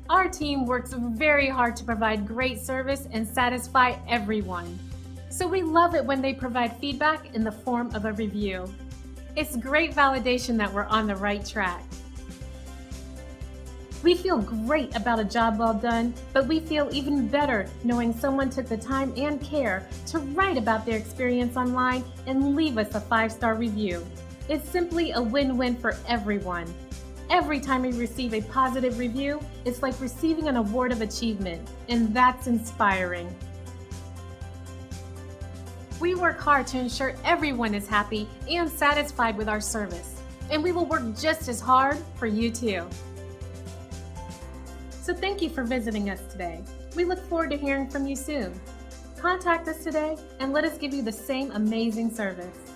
Our team works very hard to provide great service and satisfy everyone. So we love it when they provide feedback in the form of a review. It's great validation that we're on the right track. We feel great about a job well done, but we feel even better knowing someone took the time and care to write about their experience online and leave us a 5-star review. It's simply a win-win for everyone. Every time we receive a positive review, it's like receiving an award of achievement, and that's inspiring. We work hard to ensure everyone is happy and satisfied with our service, and we will work just as hard for you too. So thank you for visiting us today. We look forward to hearing from you soon. Contact us today and let us give you the same amazing service.